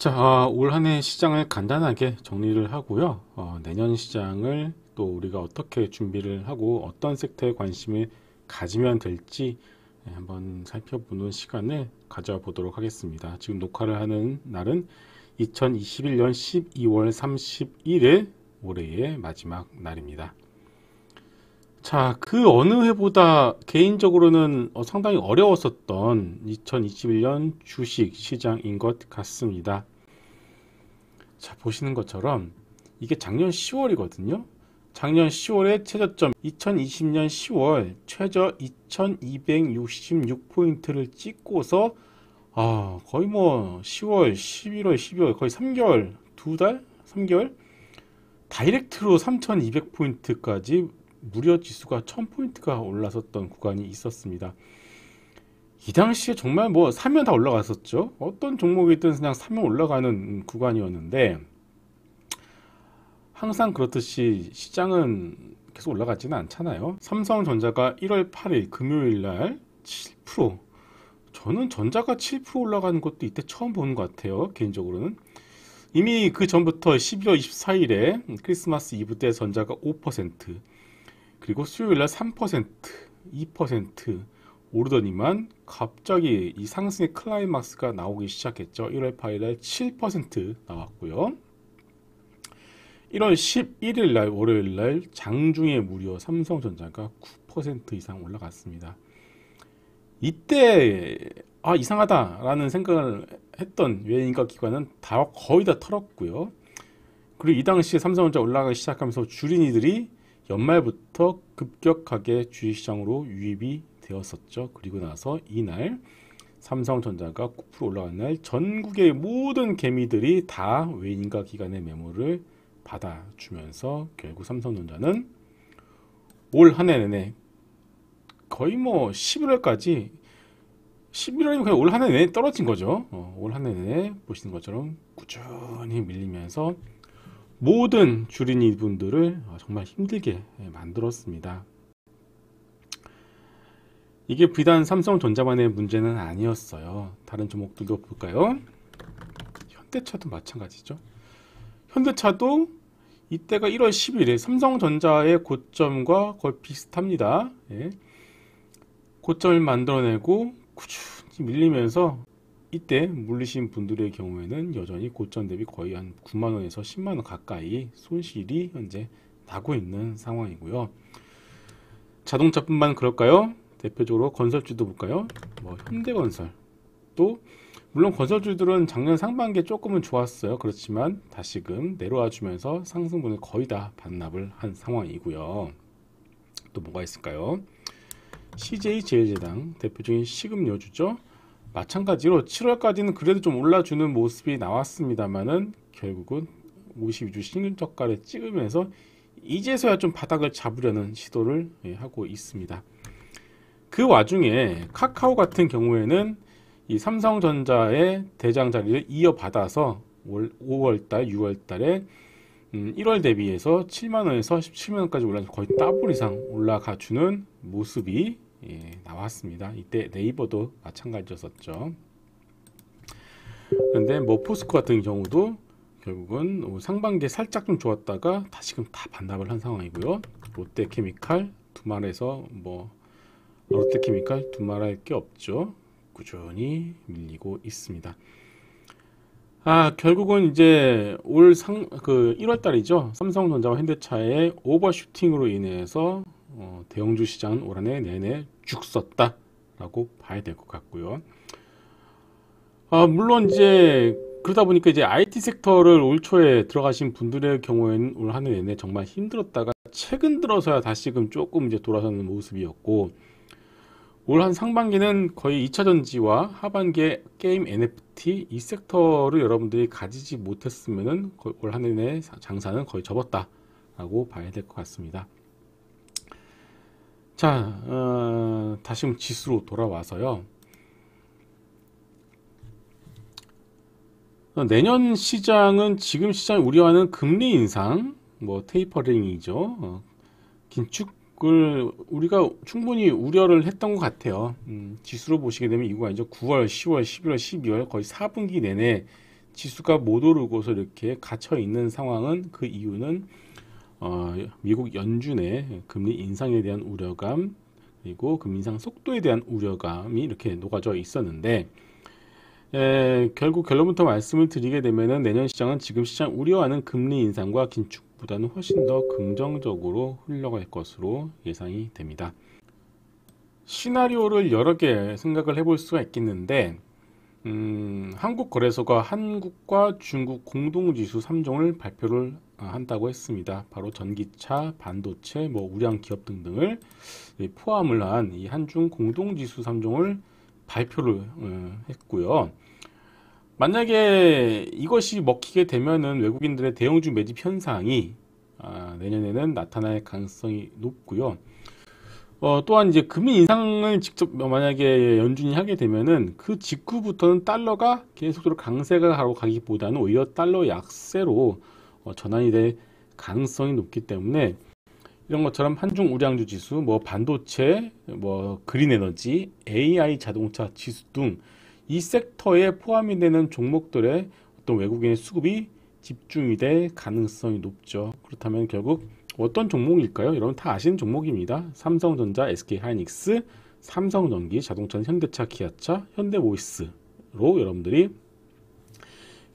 자, 올 한 해 시장을 간단하게 정리를 하고요. 내년 시장을 또 우리가 어떻게 준비를 하고 어떤 섹터에 관심을 가지면 될지 한번 살펴보는 시간을 가져보도록 하겠습니다. 지금 녹화를 하는 날은 2021년 12월 31일 올해의 마지막 날입니다. 자, 그 어느 해보다 개인적으로는 상당히 어려웠었던 2021년 주식 시장인 것 같습니다. 자, 보시는 것처럼 이게 작년 10월이거든요. 작년 10월에 최저점 2020년 10월 최저 2266포인트를 찍고서 거의 뭐 10월, 11월, 12월 거의 3개월, 두 달? 3개월? 다이렉트로 3200포인트까지 무려 지수가 1000포인트가 올라섰던 구간이 있었습니다. 이 당시에 정말 뭐 사면 다 올라갔었죠. 어떤 종목이든 그냥 사면 올라가는 구간이었는데 항상 그렇듯이 시장은 계속 올라가지는 않잖아요. 삼성전자가 1월 8일 금요일 날 7%, 저는 전자가 7% 올라가는 것도 이때 처음 보는 것 같아요. 개인적으로는 이미 그 전부터 12월 24일에 크리스마스 이브 때 전자가 5%, 그리고 수요일 날 3%, 2% 오르더니만 갑자기 이 상승의 클라이막스가 나오기 시작했죠. 1월 8일 날 7% 나왔고요. 1월 11일 날 월요일 날 장중에 무려 삼성전자가 9% 이상 올라갔습니다. 이때 이상하다라는 생각을 했던 외인과 기관은 거의 다 털었고요. 그리고 이 당시에 삼성전자 올라가기 시작하면서 주린이들이 연말부터 급격하게 주식시장으로 유입이 되었었죠. 그리고 나서 이날 삼성전자가 9% 올라간 날 전국의 모든 개미들이 다 외인과 기관의 매물을 받아주면서 결국 삼성전자는 올 한 해 내내 거의 뭐 11월까지, 11월이면 그냥 올 한 해 내내 떨어진 거죠. 올 한 해 내내 보시는 것처럼 꾸준히 밀리면서 모든 주린이 분들을 정말 힘들게 만들었습니다. 이게 비단 삼성전자만의 문제는 아니었어요. 다른 종목들도 볼까요? 현대차도 마찬가지죠. 현대차도 이때가 1월 10일에 삼성전자의 고점과 거의 비슷합니다. 예. 고점을 만들어내고 꾸준히 밀리면서 이때 물리신 분들의 경우에는 여전히 고점 대비 거의 한 9만원에서 10만원 가까이 손실이 현재 나고 있는 상황이고요. 자동차뿐만 그럴까요? 대표적으로 건설주도 볼까요? 현대건설 또 물론 건설주들은 작년 상반기에 조금은 좋았어요. 그렇지만 다시금 내려와 주면서 상승분을 거의 다 반납을 한 상황이고요. 또 뭐가 있을까요? CJ제일제당 대표적인 식음료주죠. 마찬가지로 7월까지는 그래도 좀 올라주는 모습이 나왔습니다만은 결국은 52주 신일저가를 찍으면서 이제서야 좀 바닥을 잡으려는 시도를 하고 있습니다. 그 와중에 카카오 같은 경우에는 이 삼성전자의 대장 자리를 이어받아서 5월달, 6월달에 1월 대비해서 7만원에서 17만원까지 올라서 거의 더블 이상 올라가 주는 모습이 나왔습니다. 이때 네이버도 마찬가지였었죠. 그런데 포스코 같은 경우도 결국은 상반기에 살짝 좀 좋았다가 다시금 다 반납을 한 상황이고요. 롯데케미칼 두말에서 롯데케미칼 두말할 게 없죠. 꾸준히 밀리고 있습니다. 결국은 이제 1월 달이죠. 삼성전자와 현대차의 오버슈팅으로 인해서 대형주 시장은 올 한 해 내내 죽었다 라고 봐야 될 것 같고요. 물론 이제 그러다 보니까 이제 IT 섹터를 올 초에 들어가신 분들의 경우에는 올 한 해 내내 정말 힘들었다가 최근 들어서야 다시금 조금 이제 돌아서는 모습이었고, 올 한 상반기는 거의 2차전지와 하반기에 게임 NFT 이 섹터를 여러분들이 가지지 못했으면은 올 한 해 내 장사는 거의 접었다 라고 봐야 될 것 같습니다. 자, 다시 지수로 돌아와서요. 내년 시장은 지금 시장이 우려하는 금리 인상, 테이퍼링이죠. 긴축을 우리가 충분히 우려를 했던 것 같아요. 지수로 보시게 되면 이거 아니죠. 9월, 10월, 11월, 12월 거의 4분기 내내 지수가 못 오르고서 이렇게 갇혀 있는 상황은 그 이유는 미국 연준의 금리 인상에 대한 우려감 그리고 금리 인상 속도에 대한 우려감이 이렇게 녹아져 있었는데 결국 결론부터 말씀을 드리게 되면은 내년 시장은 지금 시장 우려하는 금리 인상과 긴축보다는 훨씬 더 긍정적으로 흘러갈 것으로 예상이 됩니다. 시나리오를 여러 개 생각을 해볼 수가 있겠는데 한국거래소가 한국과 중국 공동지수 3종을 발표를 한다고 했습니다. 바로 전기차, 반도체, 우량 기업 등등을 포함을 한 이 한중 공동지수 3종을 발표를 했고요. 만약에 이것이 먹히게 되면은 외국인들의 대형주 매집 현상이 내년에는 나타날 가능성이 높고요. 또한 이제 금리 인상을 직접 만약에 연준이 하게 되면은 그 직후부터는 달러가 계속적으로 강세가 가기보다는 오히려 달러 약세로 전환이 될 가능성이 높기 때문에 이런 것처럼 한중 우량주 지수, 반도체, 그린 에너지, AI 자동차 지수 등 이 섹터에 포함이 되는 종목들의 어떤 외국인의 수급이 집중이 될 가능성이 높죠. 그렇다면 결국 어떤 종목일까요? 여러분 다 아시는 종목입니다. 삼성전자, SK하이닉스, 삼성전기, 자동차는 현대차, 기아차, 현대모비스로 여러분들이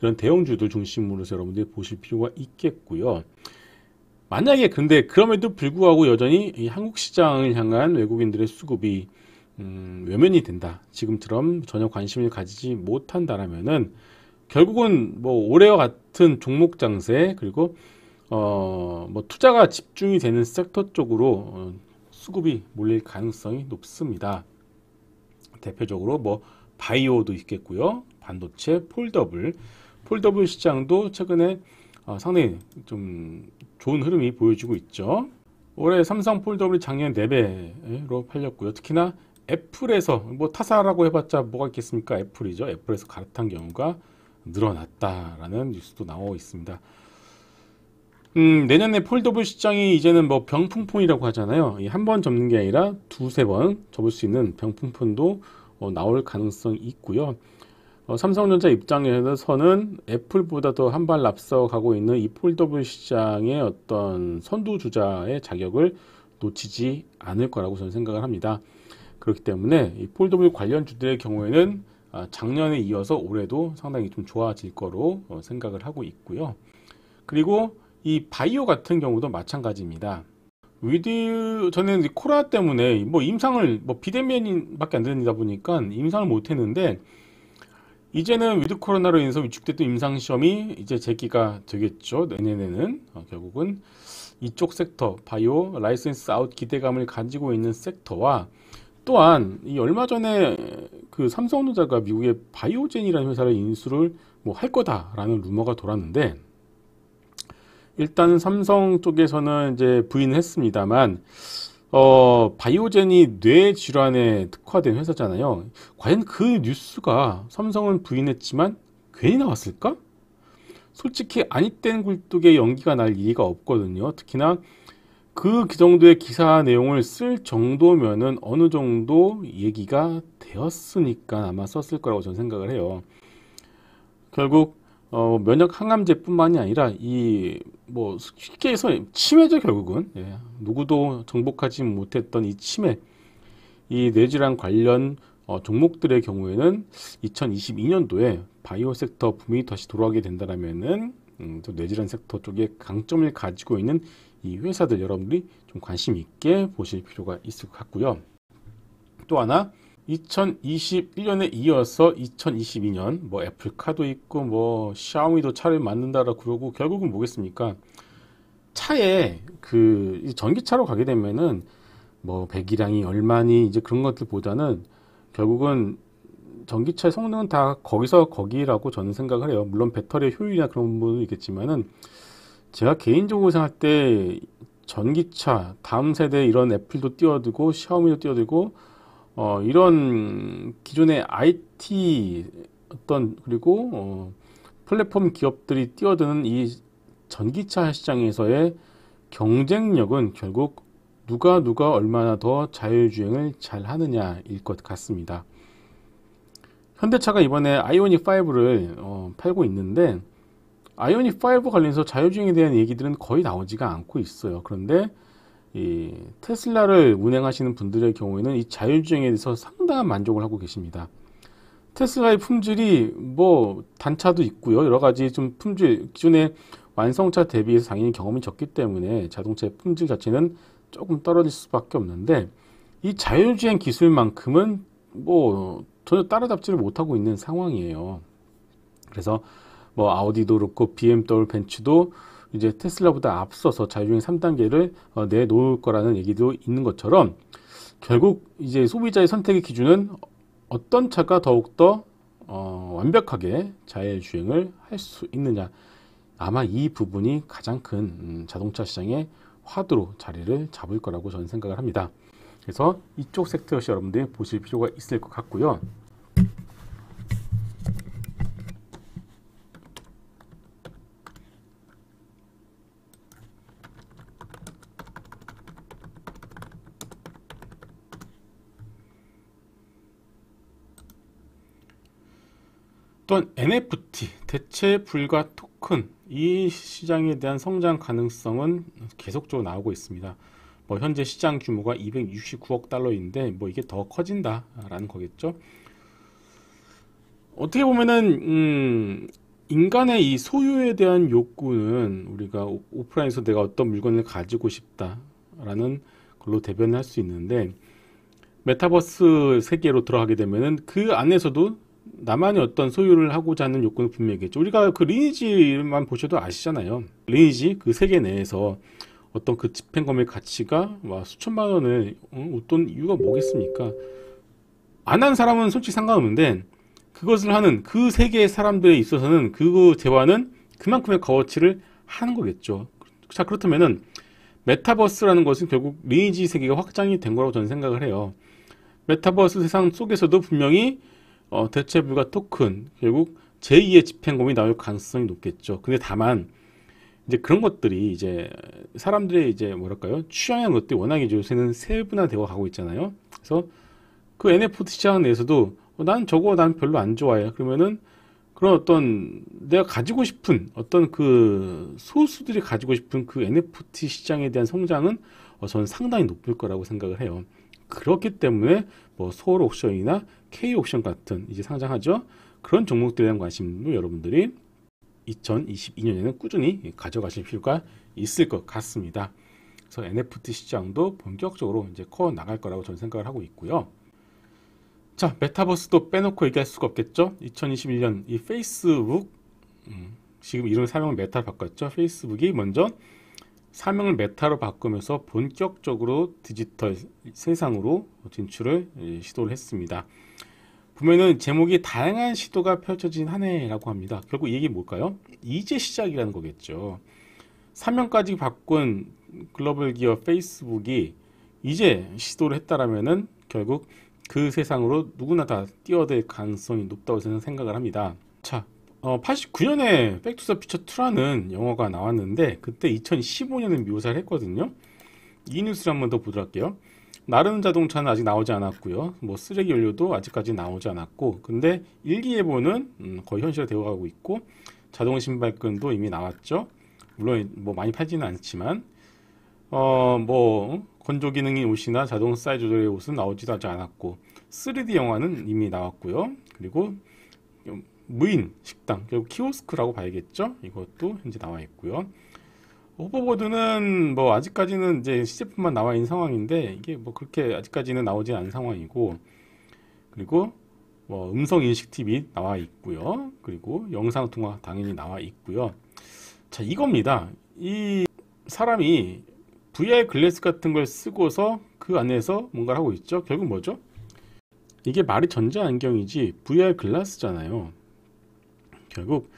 이런 대형주들 중심으로 해서 여러분들이 보실 필요가 있겠고요. 만약에 근데 그럼에도 불구하고 여전히 이 한국 시장을 향한 외국인들의 수급이 외면이 된다. 지금처럼 전혀 관심을 가지지 못한다라면은 결국은 올해와 같은 종목 장세 그리고 투자가 집중이 되는 섹터 쪽으로 수급이 몰릴 가능성이 높습니다. 대표적으로 바이오도 있겠고요. 반도체, 폴더블 시장도 최근에 상당히 좀 좋은 흐름이 보여주고 있죠. 올해 삼성 폴더블이 작년 4배로 팔렸고요. 특히나 애플에서 타사라고 해봤자 뭐가 있겠습니까? 애플이죠. 애플에서 갈아탄 경우가 늘어났다라는 뉴스도 나오고 있습니다. 내년에 폴더블 시장이 이제는 병풍폰이라고 하잖아요. 한 번 접는 게 아니라 두세 번 접을 수 있는 병풍폰도 나올 가능성이 있고요. 삼성전자 입장에서는 애플보다 더 한 발 앞서가고 있는 이 폴더블 시장의 어떤 선두주자의 자격을 놓치지 않을 거라고 저는 생각을 합니다. 그렇기 때문에 이 폴더블 관련주들의 경우에는 작년에 이어서 올해도 상당히 좀 좋아질 거로 생각을 하고 있고요. 그리고 이 바이오 같은 경우도 마찬가지입니다. 저는 코로나 때문에 임상을 비대면밖에 안 되다 보니까 임상을 못 했는데 이제는 위드 코로나로 인해서 위축됐던 임상 시험이 이제 재개가 되겠죠. 내년에는 결국은 이쪽 섹터 바이오 라이센스 아웃 기대감을 가지고 있는 섹터와 또한 이 얼마 전에 그 삼성전자가 미국의 바이오젠이라는 회사를 인수를 할 거다라는 루머가 돌았는데 일단 삼성 쪽에서는 이제 부인을 했습니다만 바이오젠이 뇌 질환에 특화된 회사잖아요. 과연 그 뉴스가 삼성은 부인했지만 괜히 나왔을까? 솔직히 아니땐 굴뚝에 연기가 날 리가 없거든요. 특히나 그 정도의 기사 내용을 쓸 정도면은 어느 정도 얘기가 되었으니까 아마 썼을 거라고 저는 생각을 해요. 결국 면역 항암제뿐만이 아니라 쉽게 해서 치매죠. 결국은 누구도 정복하지 못했던 이 치매, 이 뇌질환 관련 종목들의 경우에는 2022년도에 바이오 섹터 붐이 다시 돌아오게 된다면은 또 뇌질환 섹터 쪽에 강점을 가지고 있는 이 회사들 여러분들이 좀 관심 있게 보실 필요가 있을 것 같고요. 또 하나 2021년에 이어서 2022년 애플카도 있고 샤오미도 차를 만든다라고 그러고 결국은 뭐겠습니까? 차에 그 전기차로 가게 되면은 배기량이 얼마니 이제 그런 것들보다는 결국은 전기차의 성능은 다 거기라고 저는 생각을 해요. 물론 배터리 효율이나 그런 부분은 있겠지만은 제가 개인적으로 생각할 때 전기차 다음 세대 이런 애플도 뛰어들고 샤오미도 뛰어들고 이런 기존의 IT 그리고 플랫폼 기업들이 뛰어드는 이 전기차 시장에서의 경쟁력은 결국 누가 얼마나 더 자율주행을 잘 하느냐일 것 같습니다. 현대차가 이번에 아이오닉 5를 팔고 있는데 아이오닉 5 관련해서 자율주행에 대한 얘기들은 거의 나오지가 않고 있어요. 그런데 이 테슬라를 운행하시는 분들의 경우에는 이 자율주행에 대해서 상당한 만족을 하고 계십니다. 테슬라의 품질이 뭐 단차도 있고요. 여러 가지 좀 품질 기존의 완성차 대비해서 당연히 경험이 적기 때문에 자동차의 품질 자체는 조금 떨어질 수밖에 없는데 이 자율주행 기술만큼은 뭐 전혀 따라잡지를 못하고 있는 상황이에요. 그래서 뭐 아우디도 그렇고 BMW, 벤츠도 이제 테슬라보다 앞서서 자율주행 3단계를 내놓을 거라는 얘기도 있는 것처럼 결국 이제 소비자의 선택의 기준은 어떤 차가 더욱더 완벽하게 자율주행을 할 수 있느냐. 아마 이 부분이 가장 큰 자동차 시장의 화두로 자리를 잡을 거라고 저는 생각을 합니다. 그래서 이쪽 섹터 역시 여러분들이 보실 필요가 있을 것 같고요. 또한 NFT, 대체 불가 토큰, 이 시장에 대한 성장 가능성은 계속적으로 나오고 있습니다. 뭐 현재 시장 규모가 269억 달러인데 뭐 이게 더 커진다라는 거겠죠. 어떻게 보면은 인간의 이 소유에 대한 욕구는 우리가 오프라인에서 내가 어떤 물건을 가지고 싶다라는 걸로 대변할 수 있는데 메타버스 세계로 들어가게 되면은 그 안에서도 나만이 어떤 소유를 하고자 하는 욕구는 분명히겠죠. 우리가 그 리니지만 보셔도 아시잖아요. 리니지 그 세계 내에서 어떤 그 집행검의 가치가 수천만 원을 웃돈 이유가 뭐겠습니까? 안 한 사람은 솔직히 상관없는데 그것을 하는 그 세계의 사람들에 있어서는 그 재화는 그만큼의 값어치를 하는 거겠죠. 자, 그렇다면은 메타버스라는 것은 결국 리니지 세계가 확장이 된 거라고 저는 생각을 해요. 메타버스 세상 속에서도 분명히 대체 불가 토큰, 결국 제2의 집행검이 나올 가능성이 높겠죠. 근데 다만 이제 그런 것들이 이제 사람들의 이제 뭐랄까요, 취향의 것들이 워낙에 요새는 세분화되어 가고 있잖아요. 그래서 그 NFT 시장 내에서도 난 별로 안 좋아해. 그러면은 그런 어떤 내가 가지고 싶은 어떤 그 소수들이 가지고 싶은 그 NFT 시장에 대한 성장은 저는 상당히 높을 거라고 생각을 해요. 그렇기 때문에 뭐 서울 옥션이나 K 옥션 같은 이제 상장하죠. 그런 종목들에 대한 관심도 여러분들이 2022년에는 꾸준히 가져가실 필요가 있을 것 같습니다. 그래서 NFT 시장도 본격적으로 이제 커 나갈 거라고 저는 생각을 하고 있고요. 자, 메타버스도 빼놓고 얘기할 수가 없겠죠. 2021년 이 페이스북 지금 이름 사명을 메타로 바꿨죠. 페이스북이 먼저 사명을 메타로 바꾸면서 본격적으로 디지털 세상으로 진출을 시도를 했습니다. 보면은 제목이 다양한 시도가 펼쳐진 한 해라고 합니다. 결국 이 얘기 뭘까요? 이제 시작이라는 거겠죠. 사명까지 바꾼 글로벌 기업 페이스북이 이제 시도를 했다라면은 결국 그 세상으로 누구나 다 뛰어들 가능성이 높다고 저는 생각을 합니다. 자, 89년에 백투더 퓨처 2라는 영화가 나왔는데 그때 2015년을 묘사를 했거든요. 이 뉴스를 한번 더 보도록 할게요. 나르는 자동차는 아직 나오지 않았고요. 뭐 쓰레기 연료도 아직까지 나오지 않았고, 근데 일기예보는 거의 현실화 되어가고 있고, 자동 신발끈도 이미 나왔죠. 물론 뭐 많이 팔지는 않지만, 뭐 건조 기능인 옷이나 자동 사이즈 조절의 옷은 나오지도 아직 않았고, 3D 영화는 이미 나왔고요. 그리고 무인 식당, 결국 키오스크라고 봐야겠죠. 이것도 현재 나와 있고요. 호버보드는 뭐 아직까지는 이제 시제품만 나와 있는 상황인데 이게 뭐 그렇게 아직까지는 나오지 않은 상황이고, 그리고 뭐 음성 인식 TV 나와 있고요. 그리고 영상 통화 당연히 나와 있고요. 자, 이겁니다. 이 사람이 VR 글래스 같은 걸 쓰고서 그 안에서 뭔가를 하고 있죠. 결국 뭐죠? 이게 말이 전자 안경이지 VR 글라스잖아요. 결국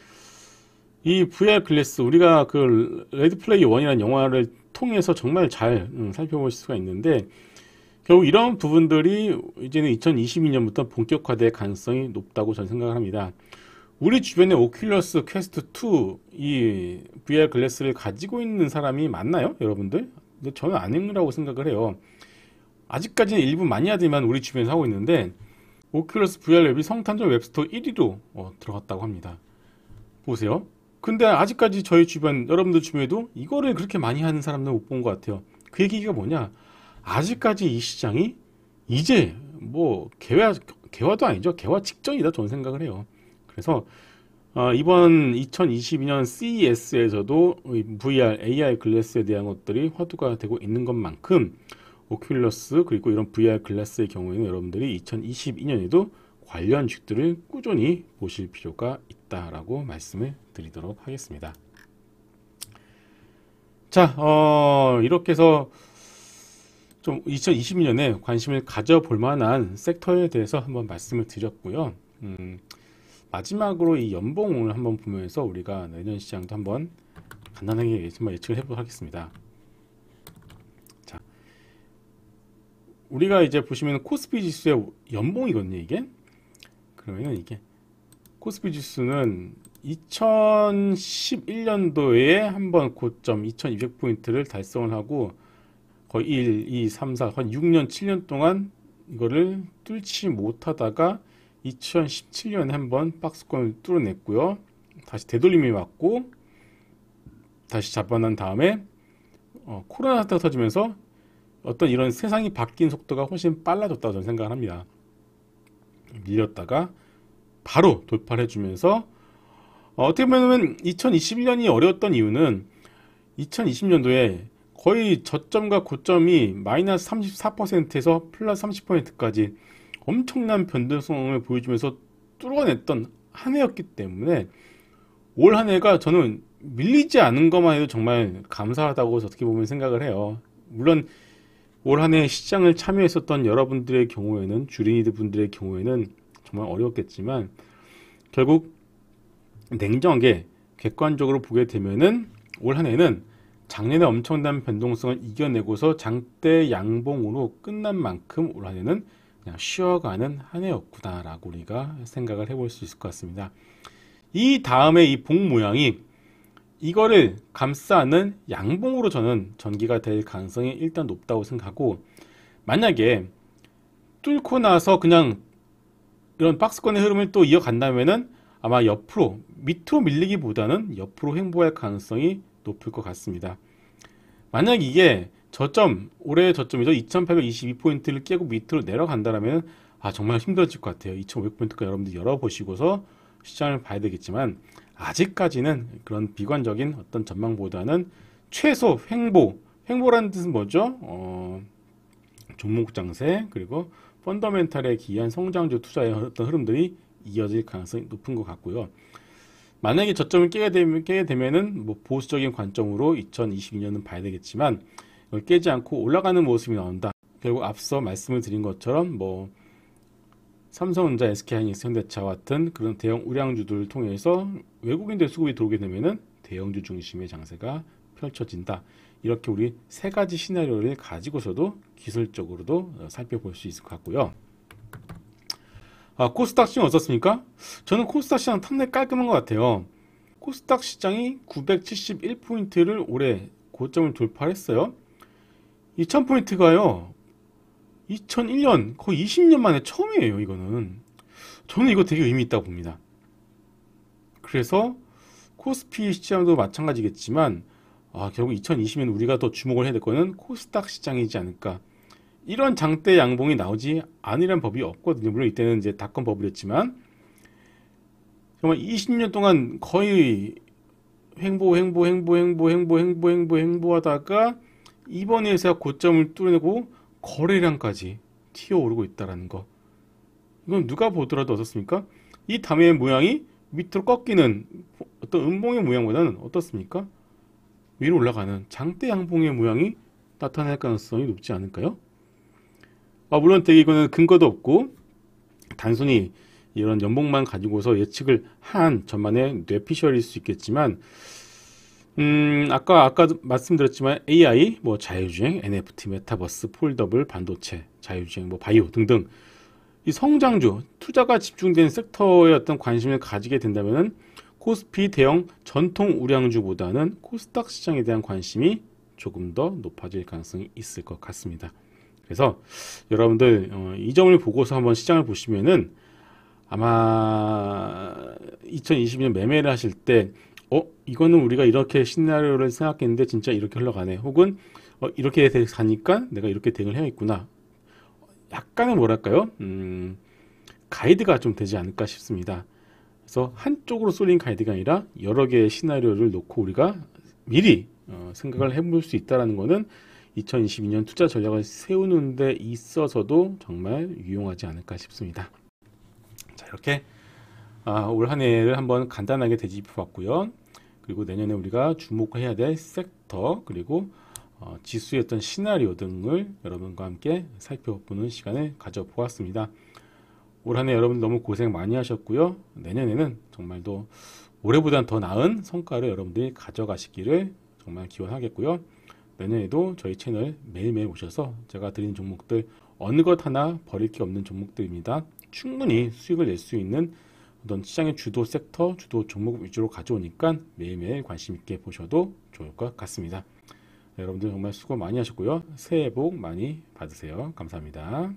이 VR 글래스, 우리가 그 레드 플레이 원이라는 영화를 통해서 정말 잘 살펴볼 수가 있는데, 결국 이런 부분들이 이제는 2022년부터 본격화될 가능성이 높다고 저는 생각을 합니다. 우리 주변에 오큘러스 퀘스트 2 이 VR 글래스를 가지고 있는 사람이 많나요, 여러분들? 근데 저는 아니라고 생각을 해요. 아직까지는 일부 마니아들만 우리 주변에서 하고 있는데, 오큘러스 VR 앱이 성탄절 웹스토어 1위로 들어갔다고 합니다. 보세요. 근데 아직까지 저희 주변, 여러분들 주변에도 이거를 그렇게 많이 하는 사람들 못 본 것 같아요. 그 얘기가 뭐냐? 아직까지 이 시장이 이제 뭐 개화도 아니죠. 개화 직전이다 저는 생각을 해요. 그래서 이번 2022년 CES에서도 VR, AR 글래스에 대한 것들이 화두가 되고 있는 것만큼 오큘러스 그리고 이런 VR 글래스의 경우에는 여러분들이 2022년에도 관련 주식들을 꾸준히 보실 필요가 있다라고 말씀을 드리도록 하겠습니다. 자, 이렇게 해서 좀 2022년에 관심을 가져볼 만한 섹터에 대해서 한번 말씀을 드렸고요. 마지막으로 이 연봉을 한번 보면서 우리가 내년 시장도 한번 간단하게 예측을 해보도록 하겠습니다. 자, 우리가 이제 보시면 코스피 지수의 연봉이거든요, 이게. 그러면은 이게 코스피 지수는 2011년도에 한번 고점 2200포인트를 달성을 하고 거의 1, 2, 3, 4, 한 6년, 7년 동안 이거를 뚫지 못하다가 2017년에 한번 박스권을 뚫어냈고요. 다시 되돌림이 왔고 다시 잡아난 다음에 코로나 사태가 터지면서 어떤 이런 세상이 바뀐 속도가 훨씬 빨라졌다고 저는 생각을 합니다. 밀렸다가 바로 돌파를 해주면서 어떻게 보면 2021년이 어려웠던 이유는 2020년도에 거의 저점과 고점이 마이너스 34%에서 플러스 30%까지 엄청난 변동성을 보여주면서 뚫어냈던 한 해였기 때문에 올 한 해가 저는 밀리지 않은 것만 해도 정말 감사하다고 어떻게 보면 생각을 해요. 물론 올 한 해 시장을 참여했었던 여러분들의 경우에는 주린이들 분들의 경우에는 정말 어려웠겠지만 결국 냉정하게 객관적으로 보게 되면은 올 한 해는 작년에 엄청난 변동성을 이겨내고서 장대 양봉으로 끝난 만큼 올 한 해는 그냥 쉬어가는 한 해였구나라고 우리가 생각을 해볼 수 있을 것 같습니다. 이 다음에 이 봉 모양이 이거를 감싸는 양봉으로 저는 전개가 될 가능성이 일단 높다고 생각하고 만약에 뚫고 나서 그냥 이런 박스권의 흐름을 또 이어간다면은 아마 옆으로 밑으로 밀리기보다는 옆으로 횡보할 가능성이 높을 것 같습니다. 만약 이게 저점 올해의 저점이죠 2822포인트를 깨고 밑으로 내려간다면 정말 힘들어질 것 같아요. 2500포인트까지 여러분들 열어보시고서 시장을 봐야 되겠지만 아직까지는 그런 비관적인 어떤 전망보다는 최소 횡보라는 뜻은 뭐죠? 종목 장세 그리고 펀더멘탈에 기한 성장주 투자의 어떤 흐름들이 이어질 가능성이 높은 것 같고요. 만약에 저점을 깨게 되면은 뭐 보수적인 관점으로 2022년은 봐야 되겠지만 이걸 깨지 않고 올라가는 모습이 나온다. 결국 앞서 말씀을 드린 것처럼 뭐 삼성전자, SK하이닉스, 현대차와 같은 그런 대형 우량주들을 통해서 외국인들 수급이 들어오게 되면은 대형주 중심의 장세가 펼쳐진다. 이렇게 우리 세 가지 시나리오를 가지고서도 기술적으로도 살펴볼 수 있을 것 같고요. 코스닥 시장 어떻습니까? 저는 코스닥 시장 탐내 깔끔한 것 같아요. 코스닥 시장이 971포인트를 올해 고점을 돌파했어요. 2000포인트가요. 2001년 거의 20년 만에 처음이에요. 이거는 저는 이거 되게 의미 있다고 봅니다. 그래서 코스피 시장도 마찬가지겠지만 결국 2020년 우리가 더 주목을 해야 될 거는 코스닥 시장이지 않을까. 이런 장대 양봉이 나오지 않으란 법이 없거든요. 물론 이때는 이제 닷컴 버블이었지만 정말 20년 동안 거의 횡보하다가 이번에서 고점을 뚫어내고 거래량까지 튀어오르고 있다는 거. 이건 누가 보더라도 어떻습니까? 이 다음의 모양이 밑으로 꺾이는 어떤 음봉의 모양보다는 어떻습니까? 위로 올라가는 장대 양봉의 모양이 나타날 가능성이 높지 않을까요? 물론 되게 이거는 근거도 없고 단순히 이런 연봉만 가지고서 예측을 한 저만의 뇌피셜일 수 있겠지만 아까 말씀드렸지만 AI, 뭐 자율주행, NFT, 메타버스, 폴더블, 반도체, 자율주행, 뭐 바이오 등등 이 성장주, 투자가 집중된 섹터에 어떤 관심을 가지게 된다면은 코스피 대형 전통 우량주보다는 코스닥 시장에 대한 관심이 조금 더 높아질 가능성이 있을 것 같습니다. 그래서 여러분들 이 점을 보고서 한번 시장을 보시면은 아마 2022년 매매를 하실 때 이거는 우리가 이렇게 시나리오를 생각했는데 진짜 이렇게 흘러가네. 혹은 이렇게 가니까 내가 이렇게 대응을 해야겠구나. 약간은 뭐랄까요? 가이드가 좀 되지 않을까 싶습니다. 그래서 한쪽으로 쏠린 가이드가 아니라 여러 개의 시나리오를 놓고 우리가 미리 생각을 해볼 수 있다는 것은 2022년 투자 전략을 세우는 데 있어서도 정말 유용하지 않을까 싶습니다. 자, 이렇게 올 한 해를 한번 간단하게 되짚어 봤고요. 그리고 내년에 우리가 주목해야 될 섹터, 그리고 지수의 어떤 시나리오 등을 여러분과 함께 살펴보는 시간을 가져보았습니다. 올 한 해 여러분 너무 고생 많이 하셨고요. 내년에는 정말 더 올해보다 더 나은 성과를 여러분들이 가져가시기를 정말 기원하겠고요. 내년에도 저희 채널 매일매일 오셔서 제가 드린 종목들 어느 것 하나 버릴 게 없는 종목들입니다. 충분히 수익을 낼 수 있는 어떤 시장의 주도 섹터, 주도 종목 위주로 가져오니까 매일매일 관심 있게 보셔도 좋을 것 같습니다. 네, 여러분들 정말 수고 많이 하셨고요. 새해 복 많이 받으세요. 감사합니다.